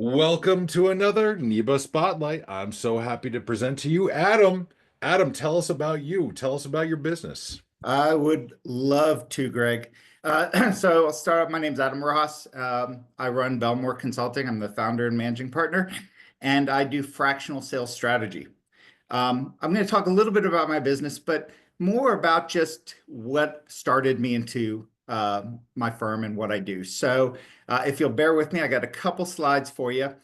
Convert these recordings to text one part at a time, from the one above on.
Welcome to another NEBA Spotlight. I'm so happy to present to you Adam. Adam, tell us about you. Tell us about your business. I would love to, Greg. So I'll start off. My name's Adam Rojas. I run Bellmoore Consulting. I'm the founder and managing partner, and I do fractional sales strategy. I'm going to talk a little bit about my business, but more about just what started me into my firm and what I do. So if you'll bear with me, I got a couple slides for you,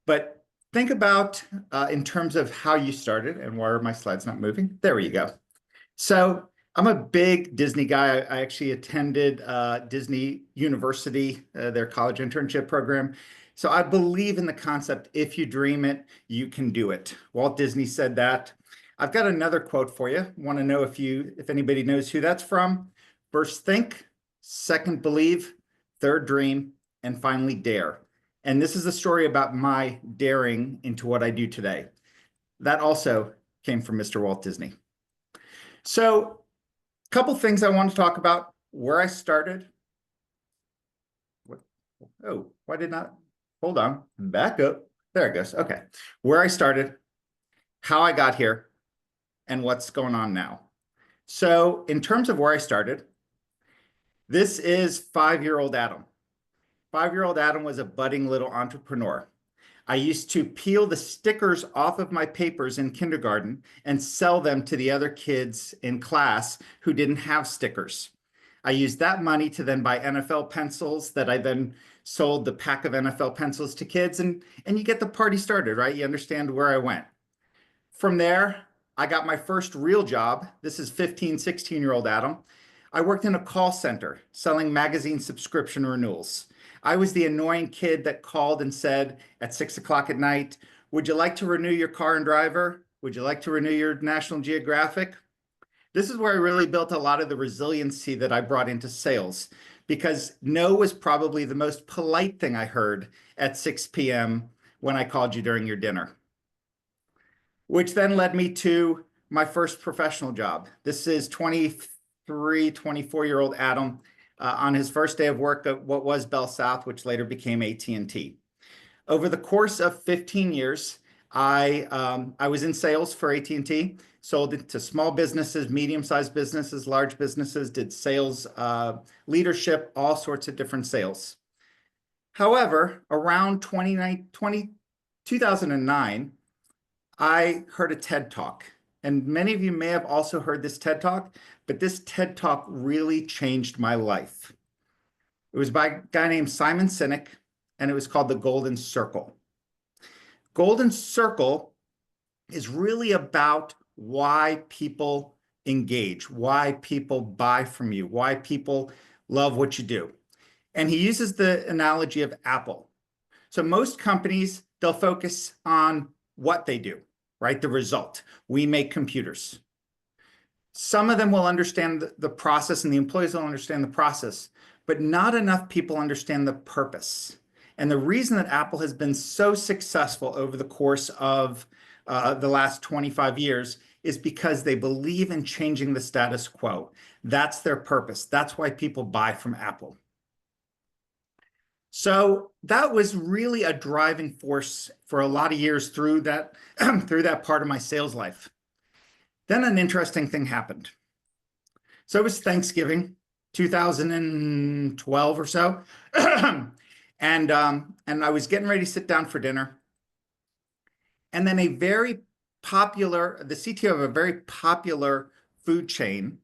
but think about in terms of how you started and why are my slides not moving? There you go. So I'm a big Disney guy. I actually attended Disney University, their college internship program. So I believe in the concept, if you dream it, you can do it. Walt Disney said that. I've got another quote for you. Want to know if anybody knows who that's from? First think, second believe, third dream, and finally dare. And this is a story about my daring into what I do today. That also came from Mr. Walt Disney. So a couple things I want to talk about, where I started. Oh, why did not? Hold on, back up. There it goes. Okay. Where I started, how I got here, and what's going on now. So in terms of where I started, this is 5-year-old Adam. 5-year-old Adam was a budding little entrepreneur. I used to peel the stickers off of my papers in kindergarten and sell them to the other kids in class who didn't have stickers. I used that money to then buy NFL pencils that I then sold the pack of NFL pencils to kids, and you get the party started, right? You understand where I went. From there, I got my first real job. This is 15, 16-year-old Adam. I worked in a call center selling magazine subscription renewals. I was the annoying kid that called and said at 6 o'clock at night, would you like to renew your car and driver? Would you like to renew your National Geographic? This is where I really built a lot of the resiliency that I brought into sales, because no was probably the most polite thing I heard at 6 p.m. when I called you during your dinner, which then led me to my first professional job. This is 23, 24-year-old Adam on his first day of work at what was Bell South, which later became AT&T. Over the course of 15 years, I was in sales for AT&T, sold it to small businesses, medium-sized businesses, large businesses, did sales leadership, all sorts of different sales. However, around 2009, I heard a TED Talk. And many of you may have also heard this TED Talk, but this TED Talk really changed my life. It was by a guy named Simon Sinek, and it was called The Golden Circle. Golden Circle is really about why people engage, why people buy from you, why people love what you do. And he uses the analogy of Apple. So most companies, they'll focus on what they do, right? The result. We make computers. Some of them will understand the process, and the employees will understand the process, but not enough people understand the purpose. And the reason that Apple has been so successful over the course of the last 25 years is because they believe in changing the status quo. That's their purpose. That's why people buy from Apple. So that was really a driving force for a lot of years through that, through that part of my sales life. Then an interesting thing happened. So it was Thanksgiving, 2012 or so. And I was getting ready to sit down for dinner. And then the CTO of a very popular food chain,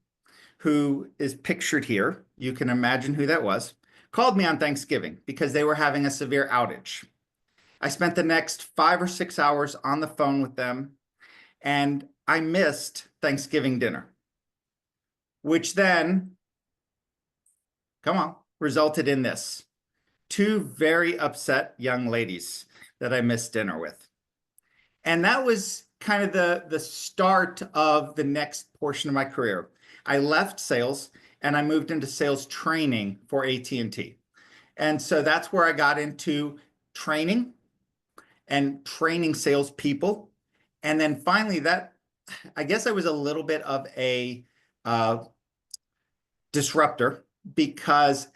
who is pictured here, you can imagine who that was, called me on Thanksgiving because they were having a severe outage. I spent the next 5 or 6 hours on the phone with them, and I missed Thanksgiving dinner, which then, resulted in this. 2 very upset young ladies that I missed dinner with. And that was kind of the start of the next portion of my career. I left sales and I moved into sales training for AT&T. And so that's where I got into training and training salespeople. And then finally I guess I was a little bit of a disruptor, because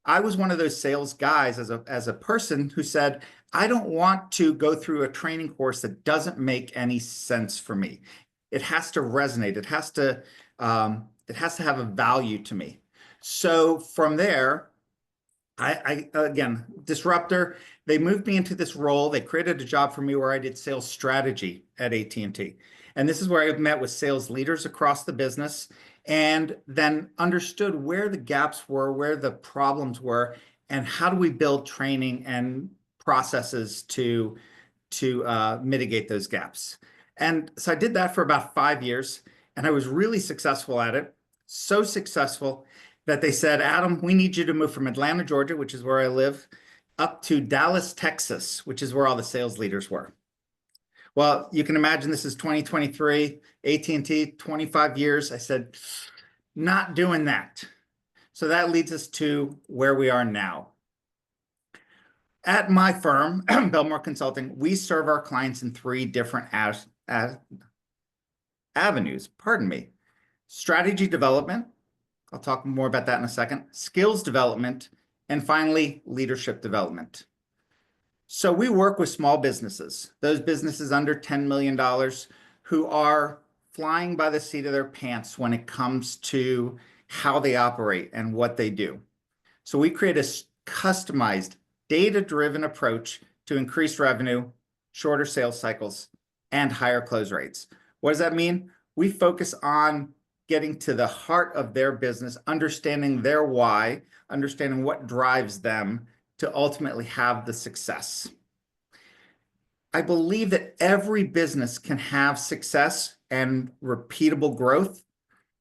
I was one of those sales guys as a person who said, I don't want to go through a training course that doesn't make any sense for me. It has to resonate. It has to have a value to me. So from there, I again, disruptor, they moved me into this role. They created a job for me where I did sales strategy at AT&T. And this is where I met with sales leaders across the business and then understood where the gaps were, where the problems were, and how do we build training and processes to mitigate those gaps. And so I did that for about 5 years, and I was really successful at it. So successful that they said, Adam, we need you to move from Atlanta, Georgia, which is where I live, up to Dallas, Texas, which is where all the sales leaders were. Well, you can imagine this is 2023, AT&T, 25 years. I said, not doing that. So that leads us to where we are now. At my firm, Bellmoore Consulting, we serve our clients in three different avenues, pardon me. Strategy development, I'll talk more about that in a second, skills development, and finally, leadership development. So we work with small businesses, those businesses under $10 million who are flying by the seat of their pants when it comes to how they operate and what they do. So we create a customized, data-driven approach to increase revenue, shorter sales cycles, and higher close rates. What does that mean? We focus on getting to the heart of their business, understanding their why, understanding what drives them to ultimately have the success. I believe that every business can have success and repeatable growth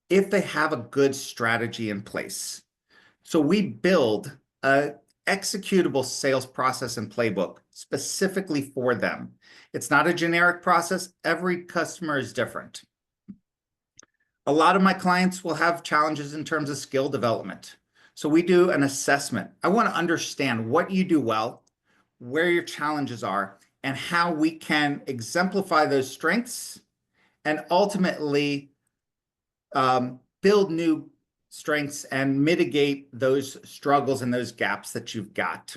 if they have a good strategy in place. So we build a executable sales process and playbook specifically for them. It's not a generic process. Every customer is different. A lot of my clients will have challenges in terms of skill development. So we do an assessment. I want to understand what you do well, where your challenges are, and how we can exemplify those strengths and ultimately build new strengths and mitigate those struggles and those gaps that you've got.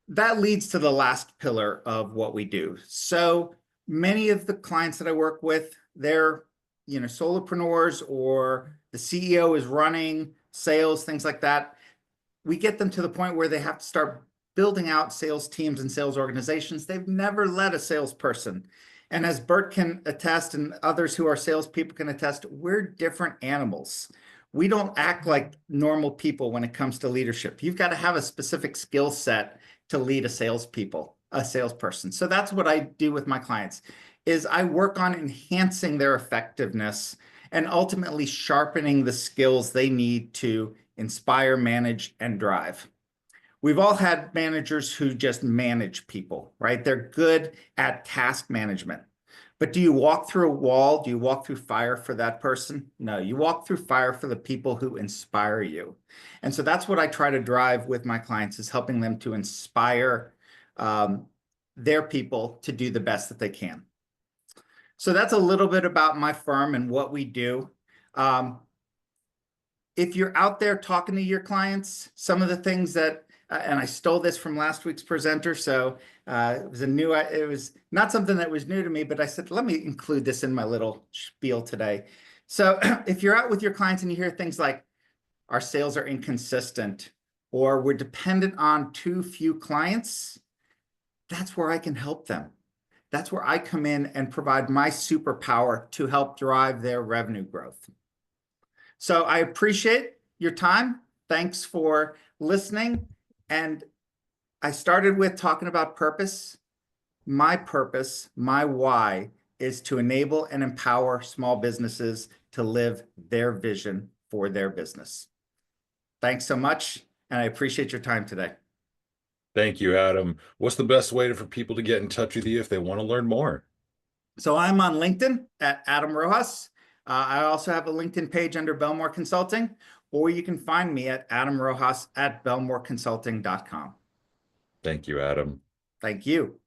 That leads to the last pillar of what we do. So many of the clients that I work with, they're solopreneurs, or the CEO is running sales, things like that. We get them to the point where they have to start building out sales teams and sales organizations. They've never led a salesperson. And as Bert can attest, and others who are salespeople can attest, we're different animals. We don't act like normal people when it comes to leadership. You've got to have a specific skill set to lead a salesperson. So that's what I do with my clients, is I work on enhancing their effectiveness and ultimately sharpening the skills they need to inspire, manage, and drive. We've all had managers who just manage people, right? They're good at task management. But do you walk through a wall? Do you walk through fire for that person? No, you walk through fire for the people who inspire you. And so that's what I try to drive with my clients, is helping them to inspire their people to do the best that they can. So that's a little bit about my firm and what we do. If you're out there talking to your clients, some of the things that and I stole this from last week's presenter, so it was not something that was new to me, but I said, let me include this in my little spiel today. So if you're out with your clients and you hear things like, our sales are inconsistent, or we're dependent on too few clients, that's where I can help them. That's where I come in and provide my superpower to help drive their revenue growth. So I appreciate your time. Thanks for listening. And I started with talking about purpose. My purpose, my why, is to enable and empower small businesses to live their vision for their business. Thanks so much, and I appreciate your time today. Thank you, Adam. What's the best way for people to get in touch with you if they want to learn more? So I'm on LinkedIn at Adam Rojas. I also have a LinkedIn page under Bellmoore Consulting, or you can find me at adamrojas@bellmoreconsulting.com. Thank you, Adam. Thank you.